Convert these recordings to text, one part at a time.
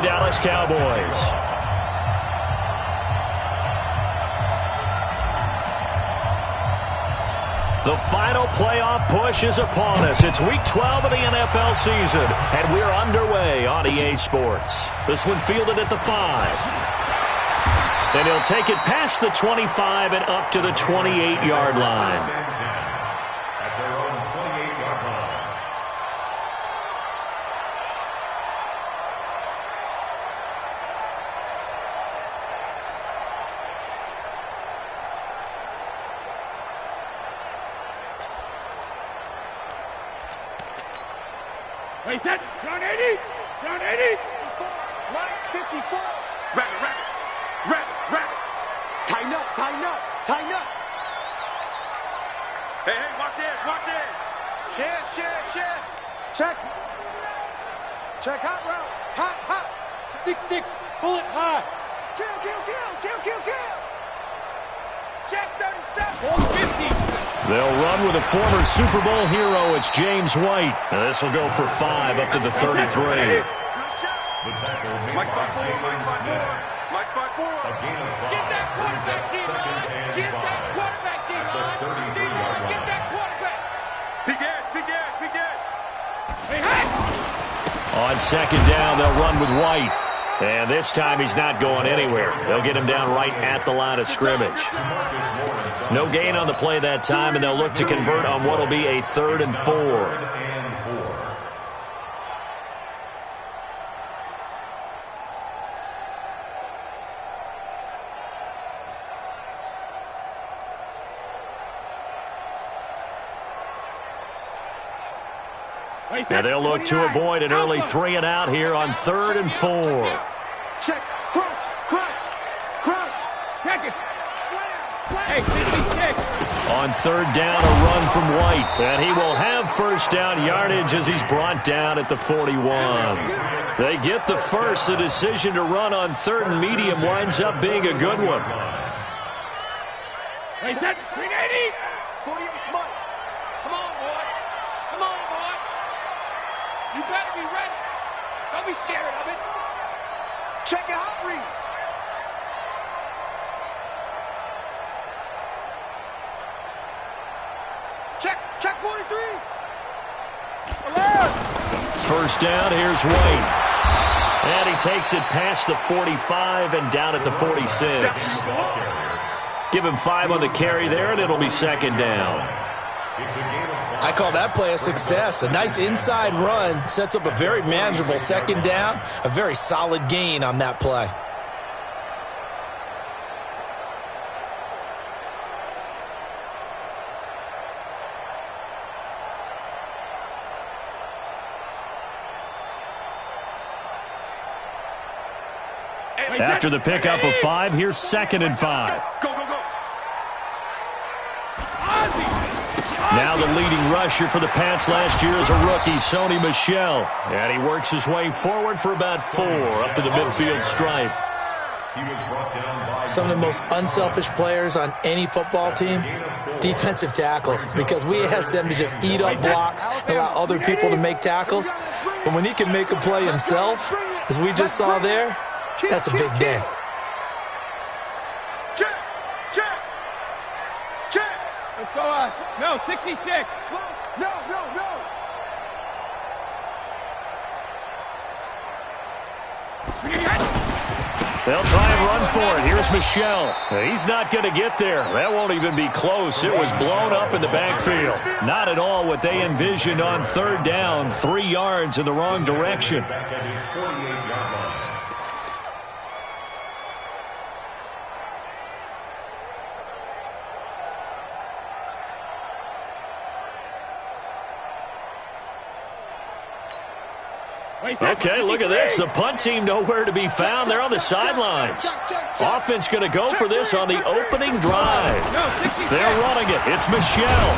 the Dallas Cowboys. The final playoff push is upon us. It's Week 12 of the NFL season, and we're underway on EA Sports. This one fielded at the 5. And he'll take it past the 25 and up to the 28-yard line. At their own 28-yard line. Wait, that John 80, John 80, right 54. Rabbit. Tighten up. Hey, watch this. Check. Hot route. Hot. 6-6, bullet high. Kill. Check 37. 150. They'll run with a former Super Bowl hero. It's James White. And this will go for 5 up to the 33. The tackle made by James Smith. Mike's by 4. A gain of 5. Get that quarterback, Second and 5. Get that quarterback, At the 33-yard line. Get that quarterback. Big Ed. Hey. On second down, they'll run with White. And this time he's not going anywhere. They'll get him down right at the line of scrimmage. No gain on the play that time, and they'll look to convert on what will be a 3rd and 4. Now they'll look to avoid an early 3 and out here on 3rd and 4. Check. Crouch. Check it. Hey, 56. On 3rd down, a run from White. And he will have first down yardage as he's brought down at the 41. They get the first. The decision to run on 3rd and medium winds up being a good one. Hey, set. 380. 48 Mike. Come on, boy. You better be ready. Don't be scared of it. Check your hot read. Check 43. Alert. First down, here's White. And he takes it past the 45 and down at the 46. Give him 5 on the carry there, and it'll be 2nd down. I call that play a success. A nice inside run sets up a very manageable 2nd down. A very solid gain on that play. After the pickup of 5, here's 2nd and 5. Go. Now the leading rusher for the Pats last year is a rookie, Sony Michel. And he works his way forward for about 4 up to the midfield stripe. Some of the most unselfish players on any football team, defensive tackles, because we ask them to just eat up blocks and allow other people to make tackles. But when he can make a play himself, as we just saw there, that's a big day. Let's go on. No, 66. No. They'll try and run for it. Here's Michel. He's not going to get there. That won't even be close. It was blown up in the backfield. Not at all what they envisioned on 3rd down. 3 yards in the wrong direction. Back at his 48-yard line. Okay, look at this. The punt team nowhere to be found. They're on the sidelines. Offense going to go for this on the opening drive. They're running it. It's Michel.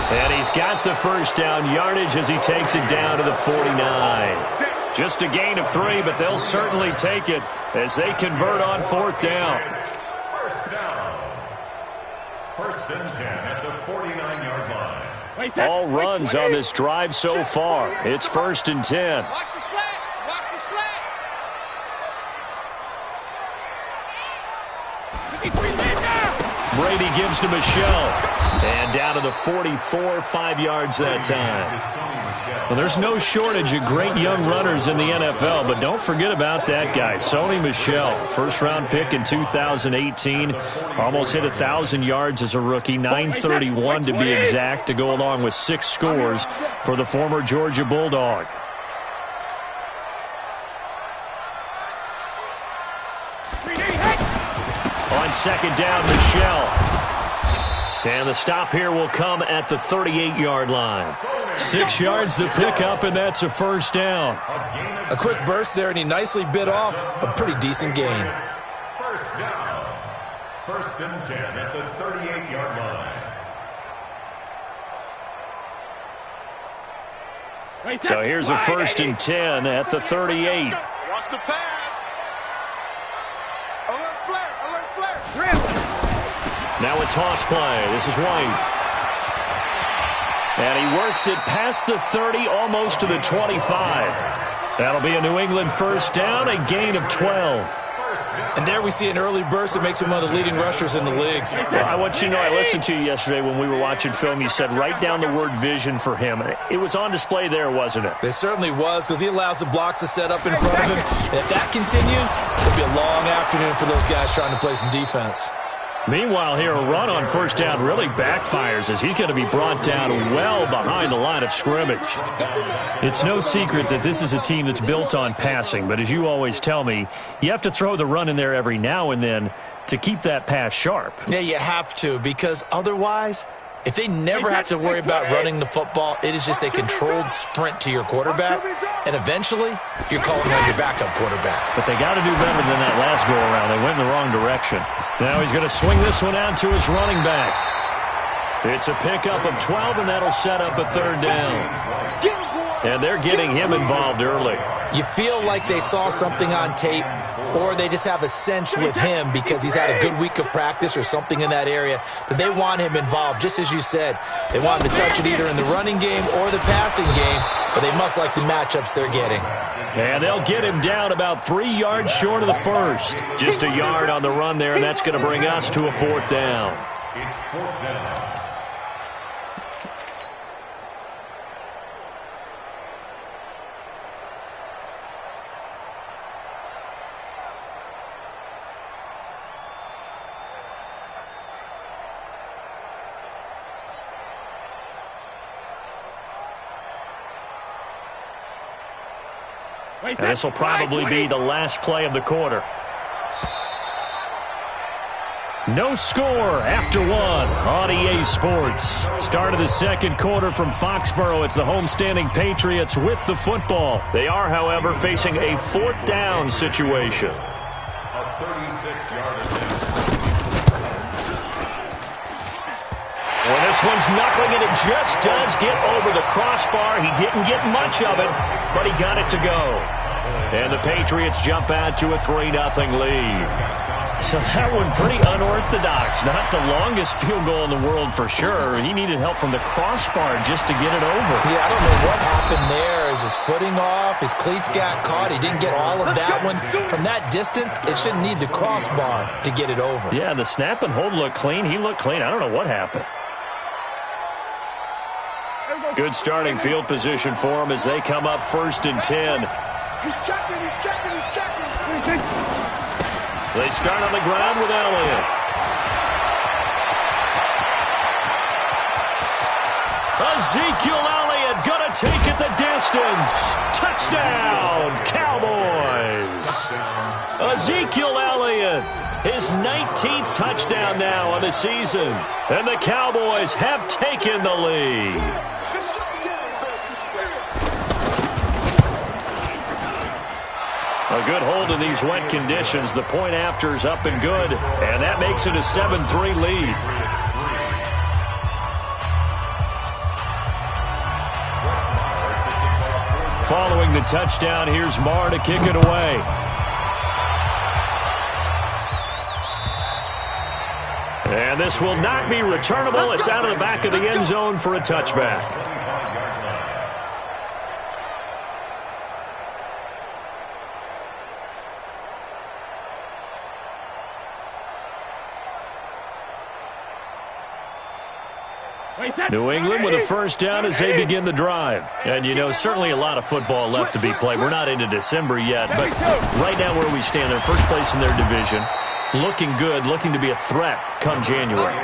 And he's got the first down yardage as he takes it down to the 49. Just a gain of 3, but they'll certainly take it as they convert on 4th down. First down. 1st and 10 at the 49-yard line. All runs on this drive so far. It's 1st and 10. Watch the slant. Brady gives to Michelle. And down to the 44, 5 yards that time. Well, there's no shortage of great young runners in the NFL, but don't forget about that guy, Sony Michel. First-round pick in 2018. Almost hit 1,000 yards as a rookie, 931 to be exact, to go along with 6 scores for the former Georgia Bulldog. On second down, Michel. And the stop here will come at the 38-yard line. 6 yards to pick up, and that's a first down. A quick burst there, and he nicely bit off a pretty decent gain. First down. First and 10 at the 38-yard line. So here's a first and 10 at the 38. Watch the pass. Alert flare. Now a toss play. This is White. And he works it past the 30, almost to the 25. That'll be a New England first down, a gain of 12. And there we see an early burst that makes him one of the leading rushers in the league. Well, I want you to know, I listened to you yesterday when we were watching film. You said write down the word vision for him. It was on display there, wasn't it? It certainly was, because he allows the blocks to set up in front of him. And if that continues, it'll be a long afternoon for those guys trying to play some defense. Meanwhile, here, a run on first down really backfires as he's going to be brought down well behind the line of scrimmage. It's no secret that this is a team that's built on passing, but as you always tell me, you have to throw the run in there every now and then to keep that pass sharp. Yeah, you have to, because otherwise, if they never have to worry about running the football, it is just a controlled sprint to your quarterback, and eventually, you're calling on your backup quarterback. But they got to do better than that last go-around. They went in the wrong direction. Now he's going to swing this one out to his running back. It's a pickup of 12, and that'll set up a third down. And they're getting him involved early. You feel like they saw something on tape, or they just have a sense with him because he's had a good week of practice or something in that area that they want him involved. Just as you said, they want him to touch it either in the running game or the passing game, but they must like the matchups they're getting. And they'll get him down about 3 yards short of the first. Just a yard on the run there, and that's going to bring us to a fourth down. It's fourth down. And this will probably be the last play of the quarter. No score after one on EA Sports. Start of the second quarter from Foxborough. It's the homestanding Patriots with the football. They are, however, facing a fourth down situation. A 36-yard attempt. Well, this one's knuckling, and it just does get over the crossbar. He didn't get much of it, but he got it to go. And the Patriots jump out to a 3-0 lead. So that one pretty unorthodox. Not the longest field goal in the world for sure. He needed help from the crossbar just to get it over. Yeah, I don't know what happened there. Is his footing off? His cleats got caught. He didn't get all of that one. From that distance, it shouldn't need the crossbar to get it over. Yeah, the snap and hold looked clean. He looked clean. I don't know what happened. Good starting field position for him as they come up first and 10. He's checking. They start on the ground with Elliott. Ezekiel Elliott going to take it the distance. Touchdown, Cowboys. Ezekiel Elliott, his 19th touchdown now on the season. And the Cowboys have taken the lead. A good hold in these wet conditions. The point after is up and good, and that makes it a 7-3 lead. Following the touchdown, here's Marr to kick it away. And this will not be returnable. It's out of the back of the end zone for a touchback. New England with a first down as they begin the drive. And, you know, certainly a lot of football left to be played. We're not into December yet, but right now where we stand, they're first place in their division. Looking good, looking to be a threat come January.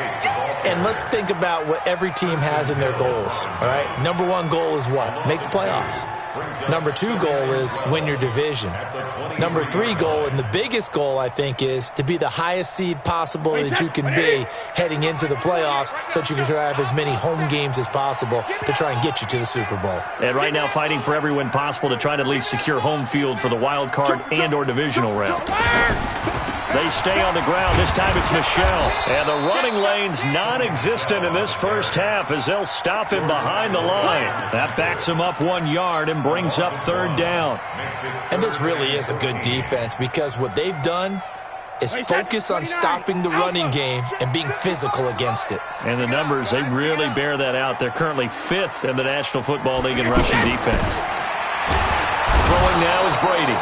And let's think about what every team has in their goals, all right? Number one goal is what? Make the playoffs. Number two goal is win your division. Number three goal, and the biggest goal, I think, is to be the highest seed possible that you can be heading into the playoffs so that you can have as many home games as possible to try and get you to the Super Bowl. And right now fighting for every win possible to try to at least secure home field for the wild card and or divisional round. They stay on the ground. This time it's Michelle. And the running lane's non-existent in this first half as they'll stop him behind the line. That backs him up 1 yard and brings up third down. And this really is a good defense because what they've done is focus on stopping the running game and being physical against it. And the numbers, they really bear that out. They're currently 5th in the National Football League in rushing defense. Throwing now is Brady.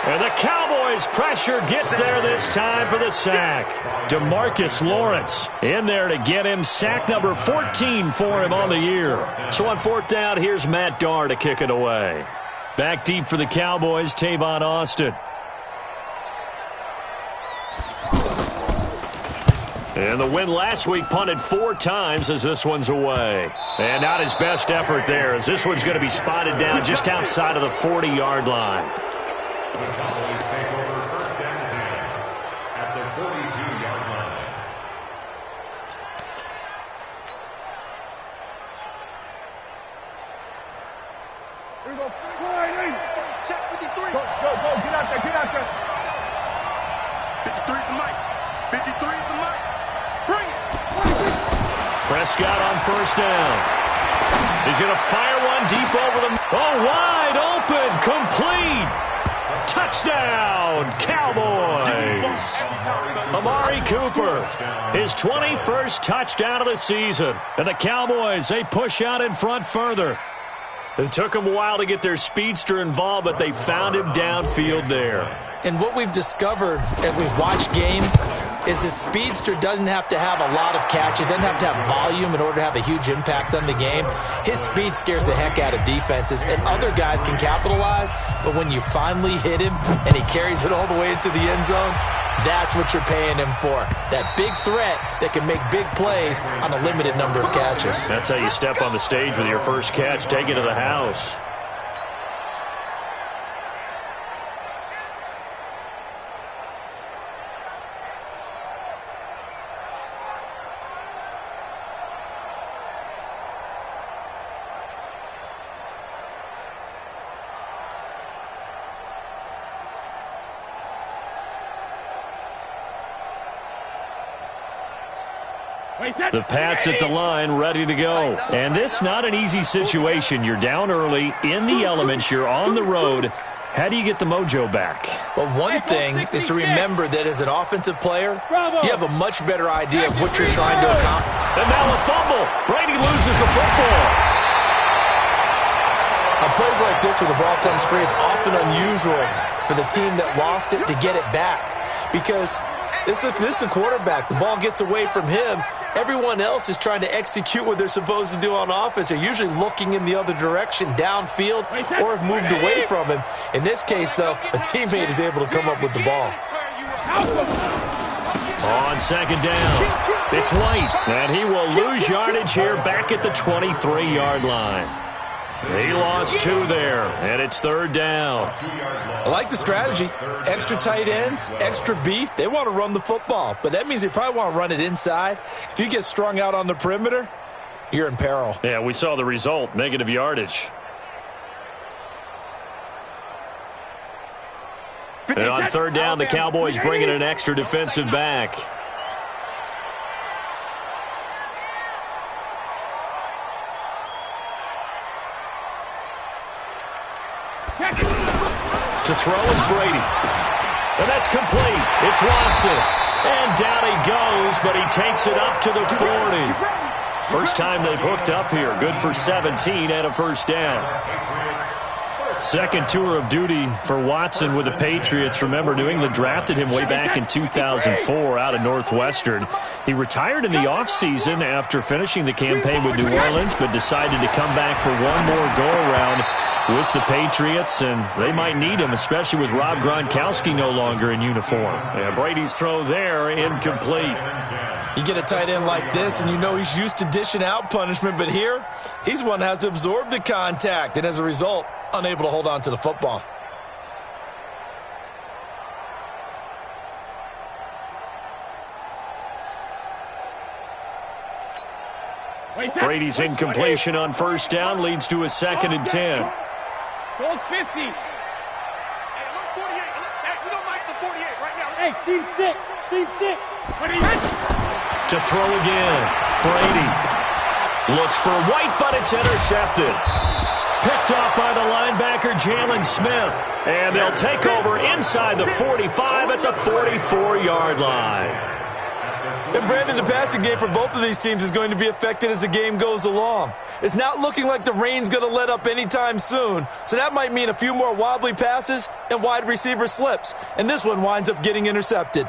And the Cowboys' pressure gets there this time for the sack. DeMarcus Lawrence in there to get him sack number 14 for him on the year. So on fourth down, here's Matt Darr to kick it away. Back deep for the Cowboys, Tavon Austin. And the win last week punted 4 times as this one's away. And not his best effort there as this one's going to be spotted down just outside of the 40-yard line. The Cowboys take over first and 10 at the 42-yard line. Here we go. Check 53. Go, get out there. 53 at the mic. 53 at the mic. Bring it. Prescott on first down. He's going to fire one deep over the... Oh, wide open, complete. Touchdown, Cowboys! Amari Cooper, his 21st touchdown of the season. And the Cowboys, they push out in front further. It took them a while to get their speedster involved, but they found him downfield there. And what we've discovered as we've watched games is the speedster doesn't have to have a lot of catches, doesn't have to have volume in order to have a huge impact on the game. His speed scares the heck out of defenses, and other guys can capitalize, but when you finally hit him and he carries it all the way into the end zone, that's what you're paying him for. That big threat that can make big plays on a limited number of catches. That's how you step on the stage with your first catch, take it to the house. The Pats at the line, ready to go. And this not an easy situation. You're down early, in the elements, you're on the road. How do you get the mojo back? Well, one thing is to remember that as an offensive player, you have a much better idea of what you're trying to accomplish. And now a fumble. Brady loses the football. On plays like this where the ball comes free, it's often unusual for the team that lost it to get it back. Because this is the quarterback. The ball gets away from him. Everyone else is trying to execute what they're supposed to do on offense. They're usually looking in the other direction, downfield, or have moved away from him. In this case, though, a teammate is able to come up with the ball. On second down, it's White, and he will lose yardage here back at the 23-yard line. He lost 2 there, and it's third down. I like the strategy. Extra tight ends, extra beef. They want to run the football, but that means they probably want to run it inside. If you get strung out on the perimeter, you're in peril. Yeah, we saw the result, negative yardage. And on third down, the Cowboys bring in an extra defensive back. To throw is Brady. And that's complete. It's Watson. And down he goes, but he takes it up to the 40. First time they've hooked up here. Good for 17 and a first down. Second tour of duty for Watson with the Patriots. Remember, New England drafted him way back in 2004 out of Northwestern. He retired in the offseason after finishing the campaign with New Orleans, but decided to come back for one more go-around with the Patriots, and they might need him, especially with Rob Gronkowski no longer in uniform. And Brady's throw there, incomplete. You get a tight end like this, and you know he's used to dishing out punishment, but here, he's one that has to absorb the contact, and as a result, unable to hold on to the football. Brady's incompletion on first down leads to a 2nd and 10. Gold 50. Hey, look, 48. Hey, we don't like the 48 right now. Hey, seam 6. Seam 6. What are you? To throw again. Brady looks for White, but it's intercepted. Picked off by the linebacker, Jalen Smith. And they'll take over inside the 45 at the 44-yard line. And Brandon, the passing game for both of these teams is going to be affected as the game goes along. It's not looking like the rain's going to let up anytime soon, so that might mean a few more wobbly passes and wide receiver slips. And this one winds up getting intercepted.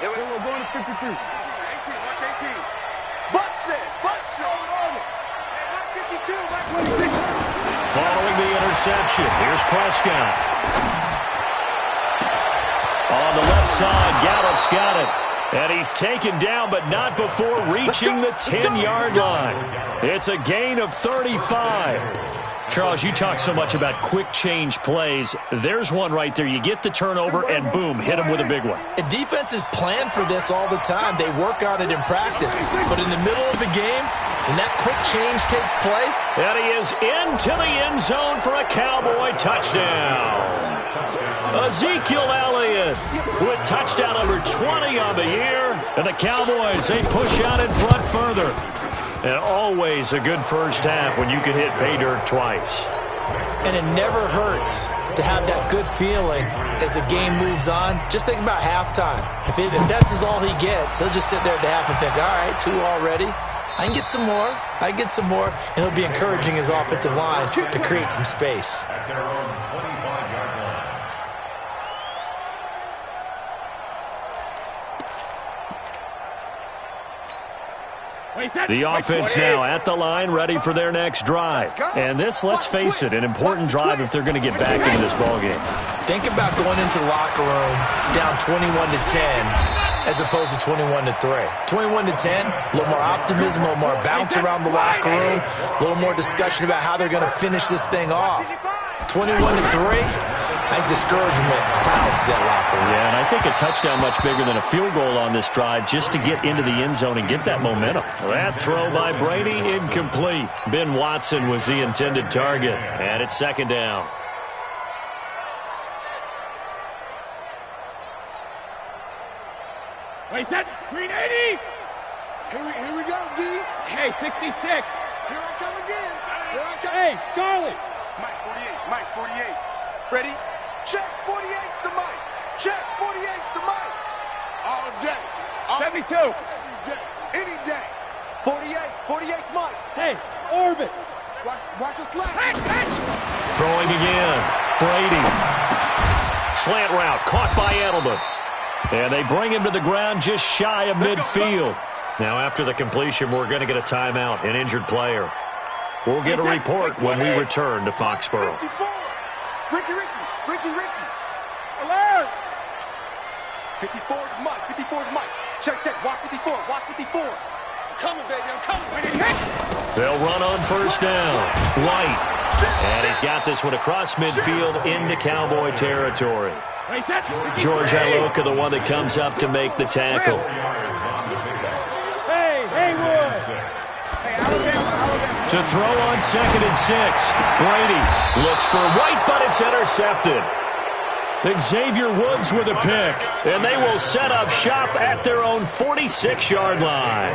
We're going to 53. 18, watch 18. Butts it. Following the interception, here's Prescott. On the left side, Gallup's got it. And he's taken down, but not before reaching the 10-yard line. It's a gain of 35. Charles, you talk so much about quick change plays. There's one right there. You get the turnover, and boom, hit him with a big one. And defenses plan for this all the time. They work on it in practice. But in the middle of the game, when that quick change takes place, and he is into the end zone for a Cowboy touchdown. Ezekiel Elliott with touchdown number 20 on the year. And the Cowboys, they push out in front further. And always a good first half when you can hit pay dirt twice. And it never hurts to have that good feeling as the game moves on. Just think about halftime. If that's all he gets, he'll just sit there at the half and think, all right, 2 already. I can get some more. And he'll be encouraging his offensive line to create some space. At their own 25-yard line. The offense now at the line, ready for their next drive. And this, let's face it, an important drive if they're going to get back into this ballgame. Think about going into the locker room down 21-10 as opposed to 21-3. 21-10, a little more optimism, a little more bounce around the locker room, a little more discussion about how they're going to finish this thing off. 21-3. I think discouragement clouds that locker room. Yeah, and I think a touchdown much bigger than a field goal on this drive just to get into the end zone and get that momentum. That throw by Brady, incomplete. Ben Watson was the intended target, and it's 2nd down. Wait, that green 80. Here we go, D. Hey, 66. Here I come again. Hey, Charlie. Mike 48. Ready? Check 48's the mic. Check 48's the mic. All day. 72. Every day. Any day. 48's Mike. Hey, orbit. Watch us slap. Throwing again. Brady. Slant route caught by Edelman. And they bring him to the ground just shy of midfield. Now after the completion, we're going to get a timeout, an injured player. We'll get a report when we return to Foxborough. 54. Ricky. Alert. 54's Mike. Check. Watch 54. I'm coming, baby. I'm coming. They'll run on first down. White. And he's got this one across midfield into Cowboy territory. George Iloka, the one that comes up to make the tackle. Hey, Haywood. To throw on 2nd and 6. Brady looks for White, but it's intercepted. Xavier Woods with a pick, and they will set up shop at their own 46-yard line.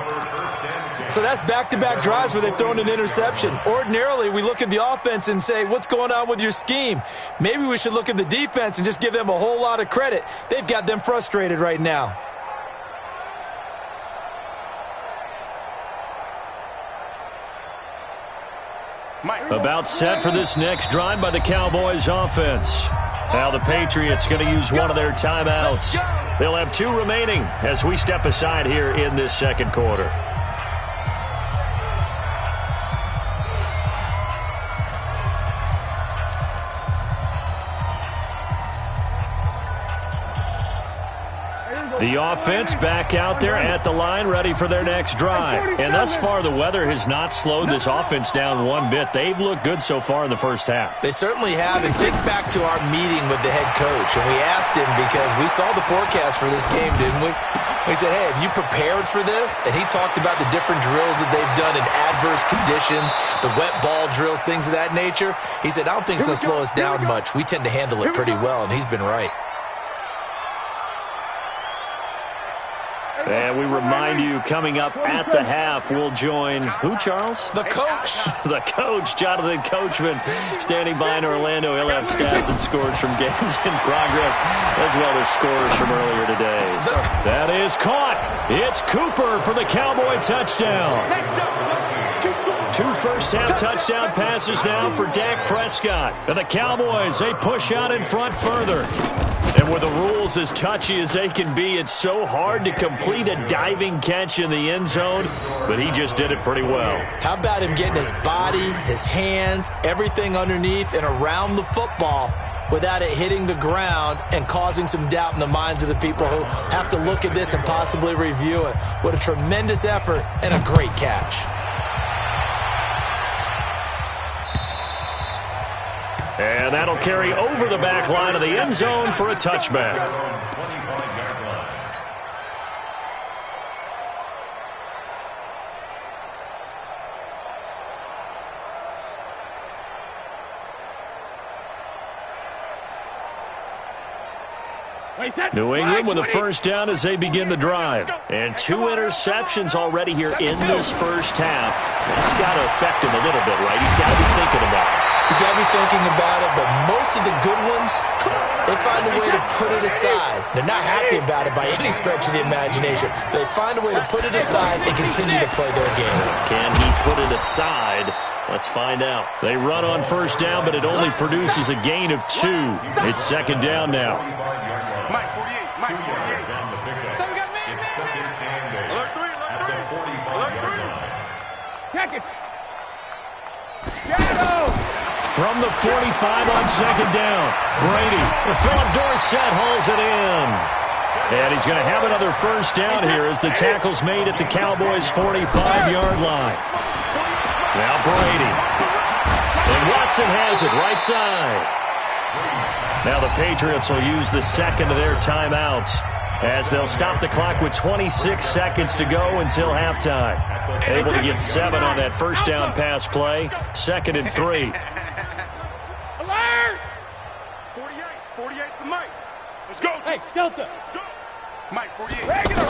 So that's back-to-back drives where they've thrown an interception. Ordinarily, we look at the offense and say, what's going on with your scheme? Maybe we should look at the defense and just give them a whole lot of credit. They've got them frustrated right now. About set for this next drive by the Cowboys offense. Now the Patriots going to use one of their timeouts. They'll have 2 remaining as we step aside here in this second quarter. The offense back out there at the line, ready for their next drive. And thus far, the weather has not slowed this offense down one bit. They've looked good so far in the first half. They certainly have. And think back to our meeting with the head coach. And we asked him, because we saw the forecast for this game, didn't we? We said, hey, have you prepared for this? And he talked about the different drills that they've done in adverse conditions, the wet ball drills, things of that nature. He said, I don't think it's going to slow us down much. We tend to handle it pretty well, and he's been right. And we remind you, coming up at the half, we'll join who, Charles? The coach. The coach, Jonathan Coachman, standing by in Orlando. He'll have stats and scores from games in progress, as well as scores from earlier today. So that is caught. It's Cooper for the Cowboy touchdown. 2 first-half touchdown passes now for Dak Prescott. And the Cowboys, they push out in front further. And with the rules as touchy as they can be, it's so hard to complete a diving catch in the end zone, but he just did it pretty well. How about him getting his body, his hands, everything underneath and around the football without it hitting the ground and causing some doubt in the minds of the people who have to look at this and possibly review it. What a tremendous effort and a great catch. And that'll carry over the back line of the end zone for a touchback. New England with a first down as they begin the drive. And 2 interceptions already here in this first half. That's got to affect him a little bit, right? He's got to be thinking about it. He's got to be thinking about it, but most of the good ones, they find a way to put it aside. They're not happy about it by any stretch of the imagination. They find a way to put it aside and continue to play their game. Can he put it aside? Let's find out. They run on first down, but it only produces a gain of 2. It's second down now. Mike 48, Mike 48. So we got man. Alert 3, alert 3. Check it. Shadow. From the 45 on second down, Brady. Philip Dorsett hauls it in. And he's going to have another first down here as the tackle's made at the Cowboys' 45-yard line. Now Brady. And Watson has it right side. Now the Patriots will use the second of their timeouts as they'll stop the clock with 26 seconds to go until halftime. Able to get 7 on that first down pass play. 2nd and 3. Alert! 48 to Mike. Let's go. Hey, Delta. Go. Mike 48. Regular.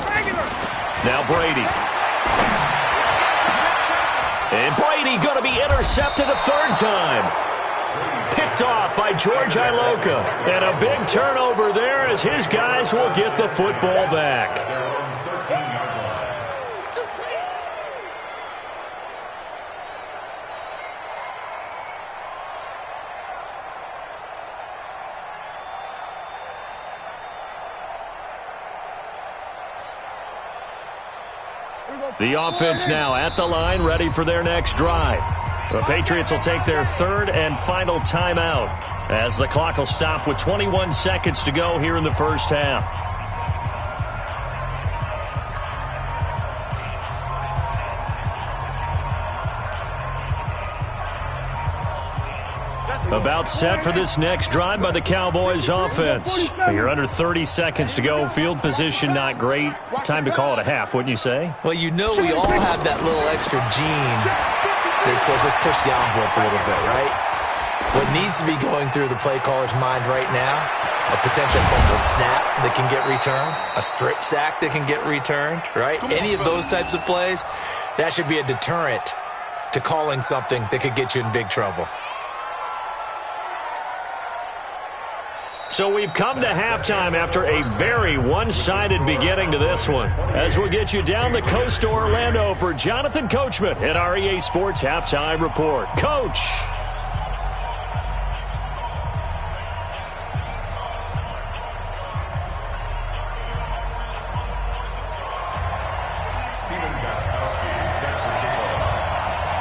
Now Brady. And Brady going to be intercepted a 3rd time. Picked off by George Iloka. And a big turnover there as his guys will get the football back. The offense now at the line, ready for their next drive. The Patriots will take their 3rd and final timeout as the clock will stop with 21 seconds to go here in the first half. About set for this next drive by the Cowboys offense. You're under 30 seconds to go. Field position not great. Time to call it a half, wouldn't you say? Well, you know we all have that little extra gene that says let's push the envelope a little bit, right? What needs to be going through the play caller's mind right now, a potential fumbled snap that can get returned, a strip sack that can get returned, right? Any of those types of plays, That should be a deterrent to calling something that could get you in big trouble. So we've come to halftime after a very one-sided beginning to this one. As we'll get you down the coast to Orlando for Jonathan Coachman at our EA Sports Halftime Report. Coach.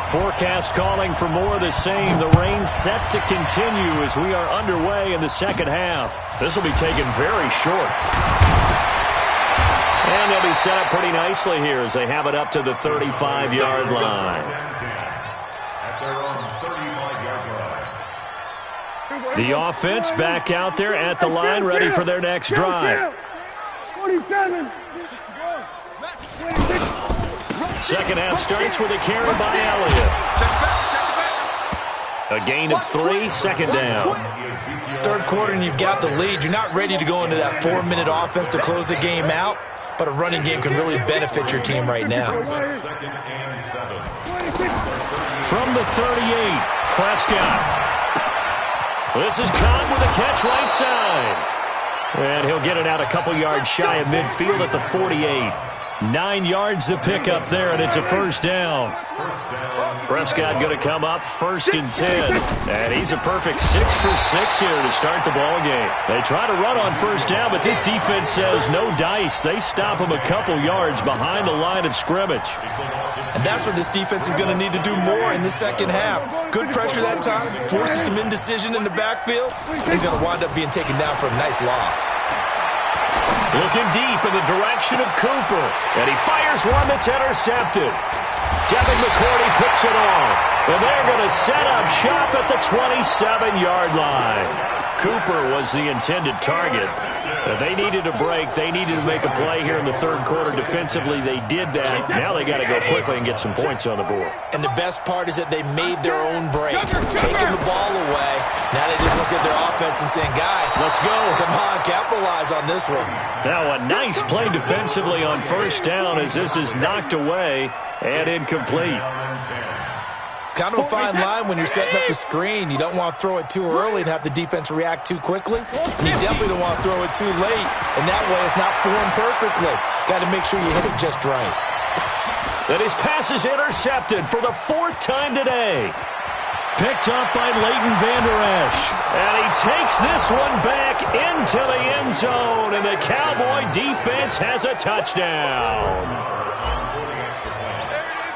Forecast calling for more of the same. The rain set to continue as we are underway in the second half. This will be taken very short. And they'll be set up pretty nicely here as they have it up to the 35-yard line. The offense back out there at the line, ready for their next drive. 47. Second half starts with a carry by Elliott. A gain of 3, second down. Third quarter and you've got the lead. You're not ready to go into that 4-minute offense to close the game out, but a running game can really benefit your team right now. From the 38, Prescott. This is caught with a catch right side. And he'll get it out a couple yards shy of midfield at the 48. 9 yards to pick up there, and it's a first down. Prescott going to come up 1st and 10. And he's a perfect 6 for 6 here to start the ball game. They try to run on first down, but this defense says no dice. They stop him a couple yards behind the line of scrimmage. And that's what this defense is going to need to do more in the second half. Good pressure that time, forces some indecision in the backfield. He's going to wind up being taken down for a nice loss. Looking deep in the direction of Cooper. And he fires one that's intercepted. Devin McCourty picks it off. And they're going to set up shop at the 27-yard line. Cooper was the intended target. They needed a break. They needed to make a play here in the third quarter. Defensively, they did that. Now they got to go quickly and get some points on the board. And the best part is that they made their own break. Taking the ball away. Now they just look at their offense and saying, guys, let's go. Come on, capitalize on this one. Now a nice play defensively on first down as this is knocked away and incomplete. Kind of a fine line when you're setting up the screen. You don't want to throw it too early and have the defense react too quickly. And you definitely don't want to throw it too late. And that way it's not formed perfectly. Got to make sure you hit it just right. And his pass is intercepted for the 4th time today. Picked up by Leighton Vander Esch. And he takes this one back into the end zone. And the Cowboy defense has a touchdown.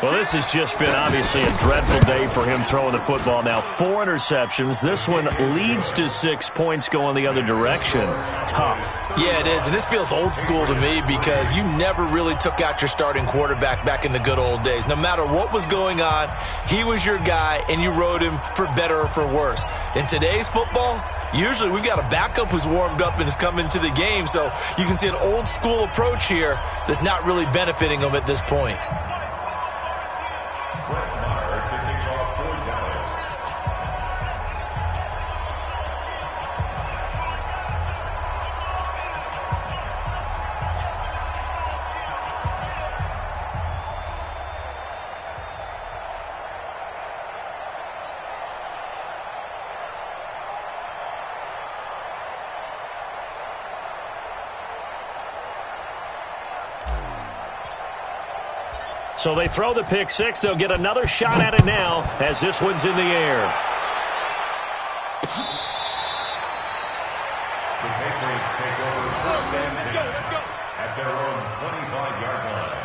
Well, this has just been obviously a dreadful day for him throwing the football. Now 4 interceptions. This one leads to 6 points going the other direction. Tough. Yeah, it is. And this feels old school to me because you never really took out your starting quarterback back in the good old days. No matter what was going on, he was your guy, and you rode him for better or for worse. In today's football, usually we've got a backup who's warmed up and is coming to the game. So you can see an old school approach here that's not really benefiting him at this point. So they throw the pick six. They'll get another shot at it now as this one's in the air. The Patriots take over first and 10 at their own 25-yard line.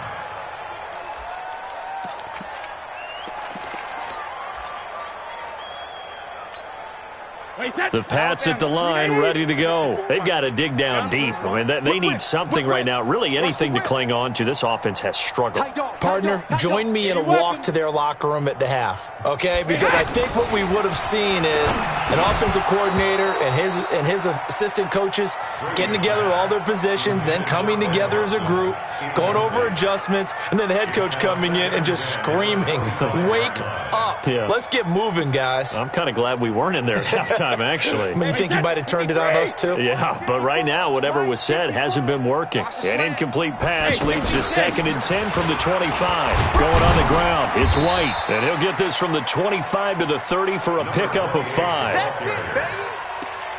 The Pats at the line, ready to go. They've got to dig down deep. I mean, they need something right now, really anything to cling on to. This offense has struggled. Partner, join me in a walk to their locker room at the half, okay? Because I think what we would have seen is an offensive coordinator and his assistant coaches getting together with all their positions, then coming together as a group, going over adjustments, and then the head coach coming in and just screaming, wake up. Yeah. Let's get moving, guys. I'm kind of glad we weren't in there at halftime. time, actually. I mean, you think he might have turned it on us, too? Yeah, but right now, whatever was said hasn't been working. An incomplete pass leads to 2nd and 10 from the 25. Going on the ground, it's White. And he'll get this from the 25 to the 30 for a pickup of 5.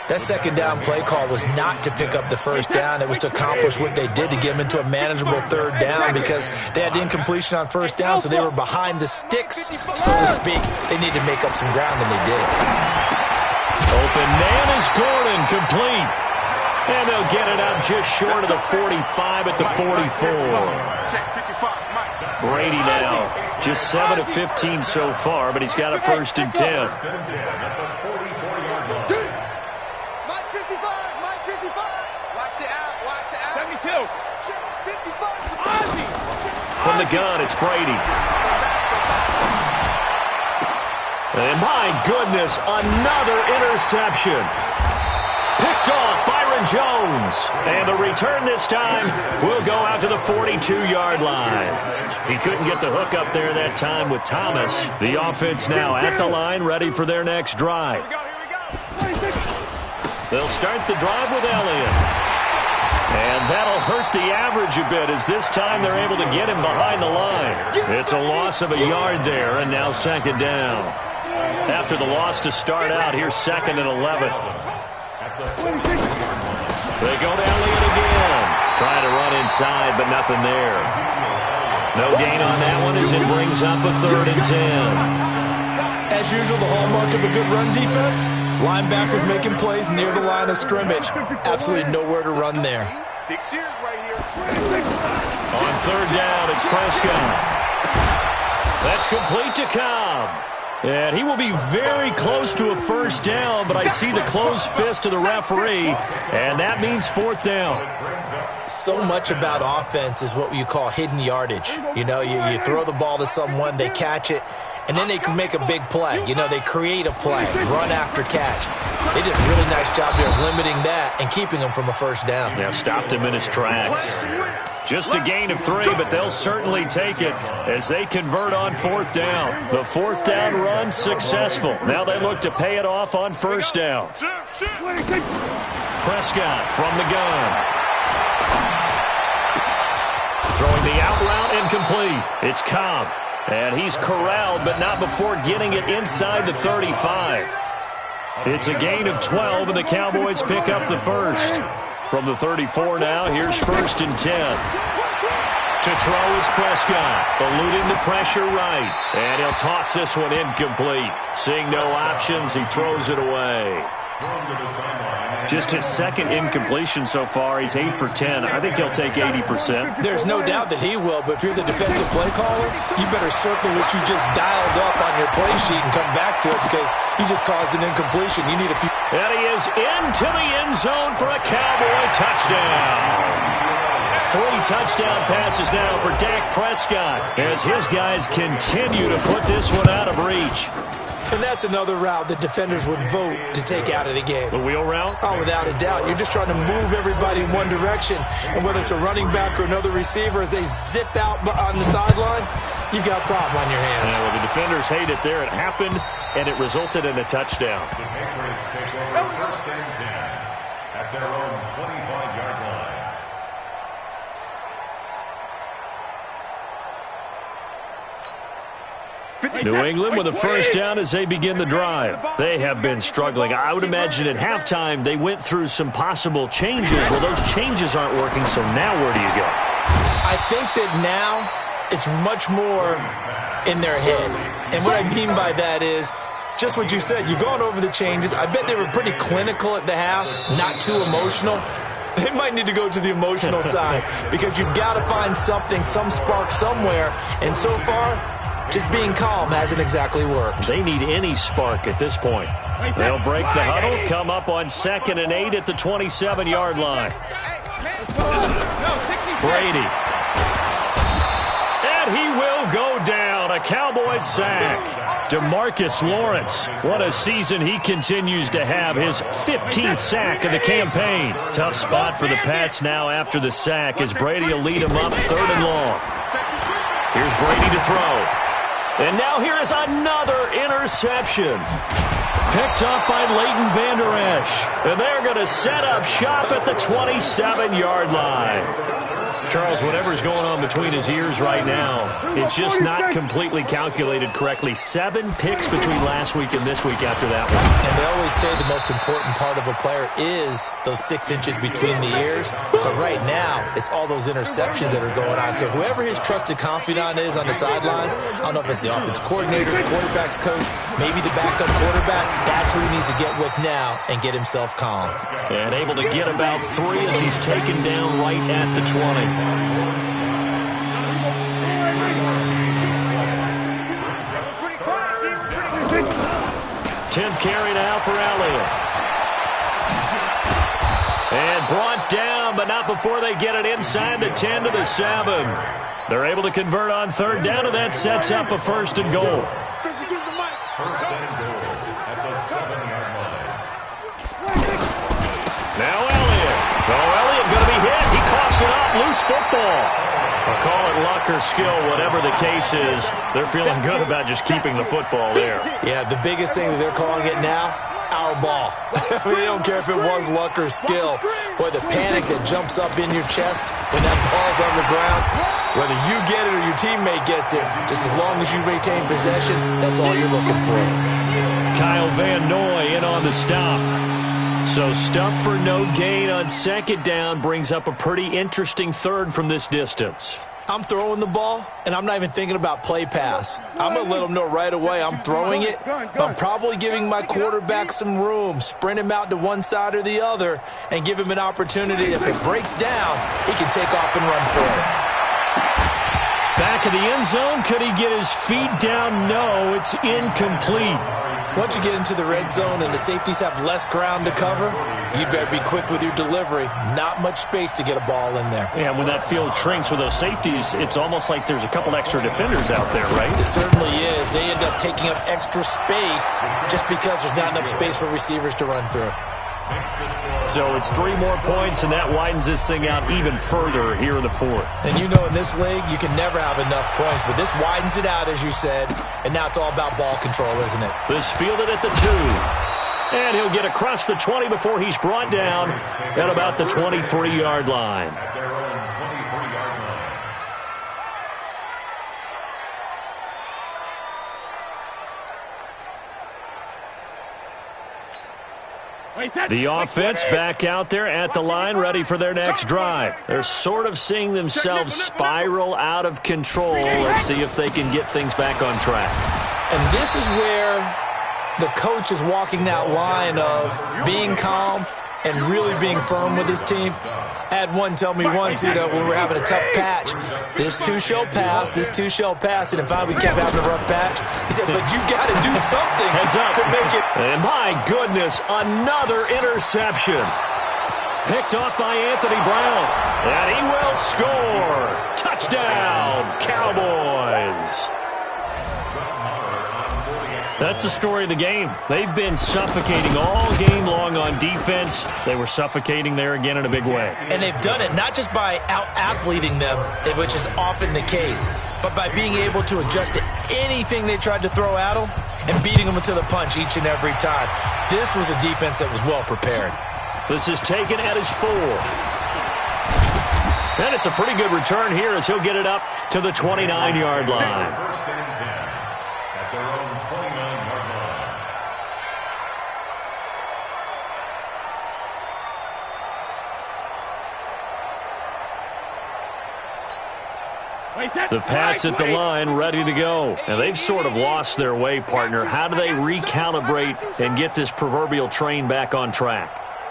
That second down play call was not to pick up the first down. It was to accomplish what they did to get them into a manageable third down because they had incompletion on first down, so they were behind the sticks, so to speak. They needed to make up some ground, and they did. Open man is Gordon, complete. And they'll get it out just short of the 45 at the 44. Brady now, just 7 of 15 so far, but he's got a 1st and 10. From the gun, it's Brady. And my goodness, another interception. Picked off Byron Jones. And the return this time will go out to the 42-yard line. He couldn't get the hook up there that time with Thomas. The offense now at the line, ready for their next drive. They'll start the drive with Elliott. And that'll hurt the average a bit as this time they're able to get him behind the line. It's a loss of a yard there, and now 2nd down. After the loss to start out, here's 2nd and 11. They go to Elliott again. Trying to run inside, but nothing there. No gain on that one as it brings up a 3rd and 10. As usual, the hallmark of a good run defense, linebackers making plays near the line of scrimmage. Absolutely nowhere to run there. On 3rd down, it's Prescott. That's complete to Cobb. And he will be very close to a 1st down, but I see the closed fist of the referee, and that means 4th down. So much about offense is what you call hidden yardage. You know, you throw the ball to someone, they catch it, and then they can make a big play. You know, they create a play, run after catch. They did a really nice job there of limiting that and keeping him from a 1st down. Yeah, stopped him in his tracks. Just a gain of 3, but they'll certainly take it as they convert on 4th down. The 4th down run successful. Now they look to pay it off on 1st down. Prescott from the gun. Throwing the out route incomplete. It's Cobb. And he's corralled, but not before getting it inside the 35. It's a gain of 12, and the Cowboys pick up the 1st. From the 34 now, here's 1st and 10. To throw is Prescott, eluding the pressure right. And he'll toss this one incomplete. Seeing no options, he throws it away. Just his 2nd incompletion so far. He's 8 for 10. I think he'll take 80%. There's no doubt that he will, but if you're the defensive play caller, you better circle what you just dialed up on your play sheet and come back to it because you just caused an incompletion. You need a few. And he is into the end zone for a Cowboy touchdown. 3 touchdown passes now for Dak Prescott as his guys continue to put this one out of reach. And that's another route that defenders would vote to take out of the game. The wheel route? Oh, without a doubt. You're just trying to move everybody in one direction. And whether it's a running back or another receiver, as they zip out on the sideline, you've got a problem on your hands. Yeah, well, the defenders hate it there. It happened, and it resulted in a touchdown. The Patriots take over 1st and 10 at their own 25-yard line. New England with a 1st down as they begin the drive. They have been struggling. I would imagine at halftime they went through some possible changes. Well, those changes aren't working, so now where do you go? I think that now it's much more in their head. And what I mean by that is just what you said. You've gone over the changes. I bet they were pretty clinical at the half, not too emotional. They might need to go to the emotional side because you've got to find something, some spark somewhere. And so far, just being calm hasn't exactly worked. They need any spark at this point. They'll break the huddle, come up on 2nd and 8 at the 27-yard line. Brady. And he will go down. A Cowboys sack. DeMarcus Lawrence. What a season he continues to have. His 15th sack of the campaign. Tough spot for the Pats now after the sack as Brady will lead him up 3rd and long. Here's Brady to throw. And now here is another interception. Picked up by Leighton Vander Esch. And they're going to set up shop at the 27-yard line. Charles, whatever's going on between his ears right now, it's just not completely calculated correctly. 7 picks between last week and this week after that one. And they always say the most important part of a player is those 6 inches between the ears. But right now, it's all those interceptions that are going on. So whoever his trusted confidant is on the sidelines, I don't know if it's the offense coordinator, quarterback's coach, maybe the backup quarterback, that's who he needs to get with now and get himself calm. And able to get about 3 as he's taken down right at the 20. 10th carry now for Elliott. And brought down, but not before they get it inside the 10 to the 7. They're able to convert on 3rd down, and that sets up a 1st and goal. 1st and goal at the 7-yard line. Now Elliott. Oh, Elliott going to be hit. He coughs it up. Loose football. I'll call it luck or skill, whatever the case is. They're feeling good about just keeping the football there. Yeah, the biggest thing that they're calling it now, our ball. They don't care if it was luck or skill. Boy, the panic that jumps up in your chest when that ball's on the ground, whether you get it or your teammate gets it, just as long as you retain possession, that's all you're looking for. Kyle Van Noy in on the stop. So stuff for no gain on 2nd down brings up a pretty interesting 3rd from this distance. I'm throwing the ball, and I'm not even thinking about play pass. I'm going to let them know right away I'm throwing it, but I'm probably giving my quarterback some room, sprint him out to one side or the other, and give him an opportunity. If it breaks down, he can take off and run for it. Back of the end zone, could he get his feet down? No, it's incomplete. Once you get into the red zone and the safeties have less ground to cover, you better be quick with your delivery. Not much space to get a ball in there. Yeah, when that field shrinks with those safeties, it's almost like there's a couple extra defenders out there, right? It certainly is. They end up taking up extra space just because there's not enough space for receivers to run through. So it's 3 more points, and that widens this thing out even further here in the 4th. And you know in this league, you can never have enough points, but this widens it out, as you said, and now it's all about ball control, isn't it? This fielded at the 2. And he'll get across the 20 before he's brought down at about the 23-yard line. At their own 23-yard line. The offense back out there at the line, ready for their next drive. They're sort of seeing themselves spiral out of control. Let's see if they can get things back on track. And this is where the coach is walking that line of being calm and really being firm with his team. I had one tell me once, when we were having a tough patch, this too shall pass, this too shall pass, and finally we kept having a rough patch. He said, but you got to do something to make it. And my goodness, another interception. Picked off by Anthony Brown. And he will score. Touchdown, Cowboys. That's the story of the game. They've been suffocating all game long on defense. They were suffocating there again in a big way. And they've done it not just by out-athleting them, which is often the case, but by being able to adjust to anything they tried to throw at them and beating them to the punch each and every time. This was a defense that was well prepared. This is taken at his 4. And it's a pretty good return here as he'll get it up to the 29-yard line. 1st and 10 at their own 29-yard line. The Pats at the line ready to go. And they've sort of lost their way, partner. How do they recalibrate and get this proverbial train back on track?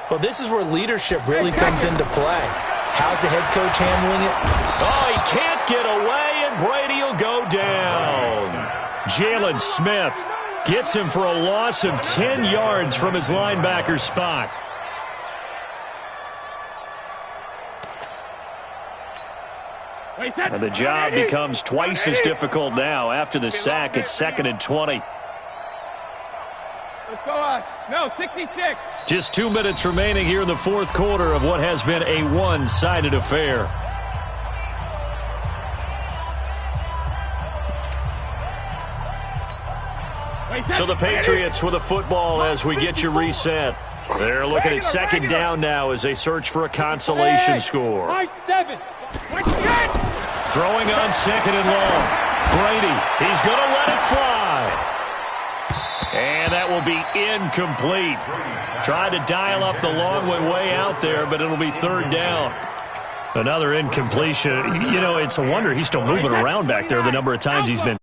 Well, this is where leadership really comes into play. How's the head coach handling it? Oh, he can't get away, and Brady will go down. Jalen Smith gets him for a loss of 10 yards from his linebacker spot. And the job becomes twice as difficult now after the sack. It's 2nd and 20. Let's go on. No, 66. Just 2 minutes remaining here in the 4th quarter of what has been a one-sided affair. So the Patriots with a football as we get you reset. They're looking at second down now as they search for a consolation score. Throwing on second and long. Brady, he's going to let it fly. And that will be incomplete. Tried to dial up the long way out there, but it'll be third down. Another incompletion. You know, it's a wonder he's still moving around back there the number of times he's been